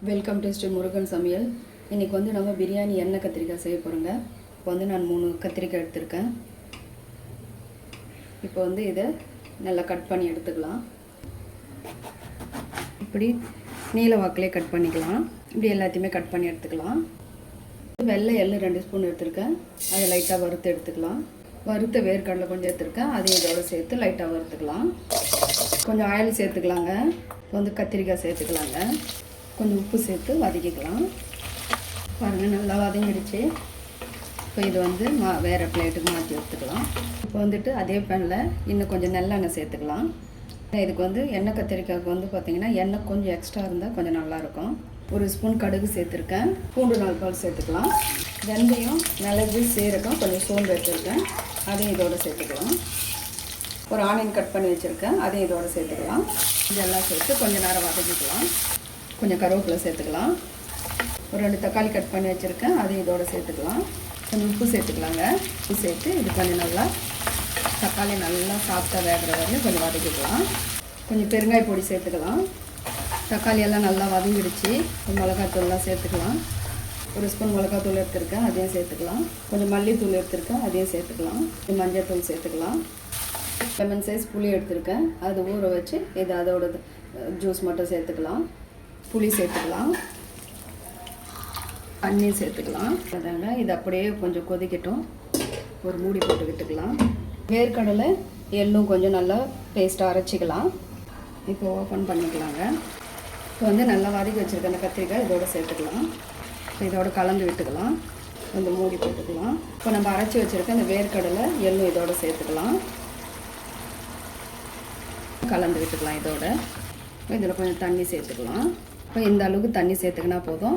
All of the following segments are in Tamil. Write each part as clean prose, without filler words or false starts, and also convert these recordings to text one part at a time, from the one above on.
வெல்கம் டு ஸ்ரீ முருகன் சமையல். இன்றைக்கி வந்து நம்ம பிரியாணி எண்ணெய் கத்திரிக்காய் செய்ய போகிறோங்க. இப்போ வந்து நான் 3 கத்திரிக்காய் எடுத்திருக்கேன். இப்போ வந்து இதை நல்லா கட் பண்ணி எடுத்துக்கலாம். இப்படி நீல வாக்கிலே கட் பண்ணிக்கலாம். இப்படி எல்லாத்தையுமே கட் பண்ணி எடுத்துக்கலாம். வெள்ளை எள்ளு 2 ஸ்பூன் எடுத்திருக்கேன். அதை லைட்டாக வறுத்து எடுத்துக்கலாம். வறுத்த வேர்க்கடலை கொஞ்சம் எடுத்துருக்கேன். அதையும் இதோடு சேர்த்து லைட்டாக வறுத்துக்கலாம். கொஞ்சம் ஆயில் சேர்த்துக்கலாங்க. இப்போ வந்து கத்திரிக்காய் சேர்த்துக்கலாங்க. கொஞ்சம் உப்பு சேர்த்து வதக்கிக்கலாம். பாருங்கள், நல்லா வதங்கிடுச்சு. இப்போ இது வந்து வேறு பிளேட்டுக்கு மாற்றி எடுத்துக்கலாம். இப்போ வந்துட்டு அதே பேனில் இன்னும் கொஞ்சம் நல்லெண்ணெய் சேர்த்துக்கலாம். இதுக்கு வந்து எண்ணெய் கத்திரிக்காய்க்கு வந்து பார்த்திங்கன்னா எண்ணெய் கொஞ்சம் எக்ஸ்ட்ரா இருந்தால் கொஞ்சம் நல்லாயிருக்கும். 1 ஸ்பூன் கடுகு சேர்த்துருக்கேன். பூண்டு 4 பால் சேர்த்துக்கலாம். வெந்தயம், மிளகு, சீரகம், கொஞ்சம் சோம்பு எடுத்துருக்கேன். அதையும் இதோடு சேர்த்துக்கலாம். ஒரு ஆனியன் கட் பண்ணி வச்சுருக்கேன். அதையும் இதோடு சேர்த்துக்கலாம். இதெல்லாம் சேர்த்து கொஞ்சம் நேரம் வதக்கிக்கலாம். கொஞ்சம் கருவேப்பிலை சேர்த்துக்கலாம். ஒரு 2 தக்காளி கட் பண்ணி வச்சுருக்கேன். அதையும் இதோடு சேர்த்துக்கலாம். கொஞ்சம் உப்பு சேர்த்துக்கலாங்க. உப்பு சேர்த்து இது கொஞ்சம் நல்லா தக்காளி நல்லா சாஃப்டாக வேகிற வரையும் கொஞ்சம் வதக்கிக்கலாம். கொஞ்சம் பெருங்காய பொடி சேர்த்துக்கலாம். தக்காளி எல்லாம் நல்லா வதங்கிடுச்சு. மிளகாத்தூள்லாம் சேர்த்துக்கலாம். 1 ஸ்பூன் மிளகாத்தூள் எடுத்துருக்கேன். அதையும் சேர்த்துக்கலாம். கொஞ்சம் மல்லித்தூள் எடுத்துருக்கேன். அதையும் சேர்த்துக்கலாம். மஞ்சள் தூள் சேர்த்துக்கலாம். லெமன் சைஸ் புளி எடுத்துருக்கேன். அது ஊற வச்சு இது அதோட ஜூஸ் மட்டும் சேர்த்துக்கலாம். புளி சேர்த்துக்கலாம். தண்ணி சேர்த்துக்கலாம். அதாங்க இது அப்படியே கொஞ்சம் கொதிக்கட்டும். ஒரு மூடி போட்டு விட்டுக்கலாம். வேர்க்கடலை எள்ளும் கொஞ்சம் நல்லா பேஸ்ட்டாக அரைச்சிக்கலாம். இப்போ ஓப்பன் பண்ணிக்கலாங்க. இப்போ வந்து நல்லா வதக்கி வச்சுருக்க அந்த கத்திரிக்காய் இதோடு சேர்த்துக்கலாம். இதோடு கலந்து விட்டுக்கலாம். கொஞ்சம் மூடி போட்டுக்கலாம். இப்போ நம்ம அரைச்சி வச்சுருக்க அந்த வேர்க்கடலை எள்ளும் இதோடு சேர்த்துக்கலாம். கலந்து விட்டுக்கலாம். இதோட இதில் கொஞ்சம் தண்ணி சேர்த்துக்கலாம். இப்போ இந்த அளவுக்கு தண்ணி சேர்த்துக்கினா போதும்.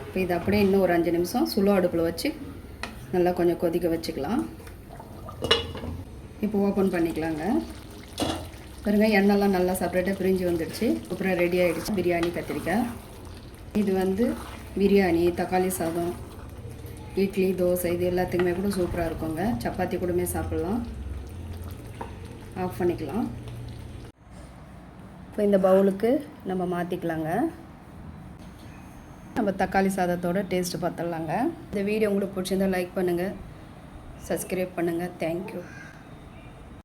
இப்போ இது அப்படியே இன்னும் ஒரு 5 நிமிஷம் ஸ்லோ அடுப்பில் வச்சு நல்லா கொஞ்சம் கொதிக்க வச்சுக்கலாம். இப்போ ஓப்பன் பண்ணிக்கலாங்க. பாருங்க, எண்ணெய்லாம் நல்லா செப்பரேட்டாக பிரிஞ்சு வந்துடுச்சு. அப்புறம் ரெடி ஆகிடுச்சு பிரியாணி கத்திரிக்காய். இது வந்து பிரியாணி, தக்காளி சாதம், இட்லி, தோசை இது எல்லாத்துக்குமே கூட சூப்பராக இருக்குங்க. சப்பாத்தி கூடமே சாப்பிட்லாம். ஆஃப் பண்ணிக்கலாம். இப்போ இந்த பவுலுக்கு நம்ம மாற்றிக்கலாங்க. நம்ம தக்காளி சாதத்தோட டேஸ்ட்டு பார்த்துடலாங்க. இந்த வீடியோ உங்களுக்கு பிடிச்சிருந்தால் லைக் பண்ணுங்கள், சப்ஸ்கிரைப் பண்ணுங்கள். தேங்க்யூ.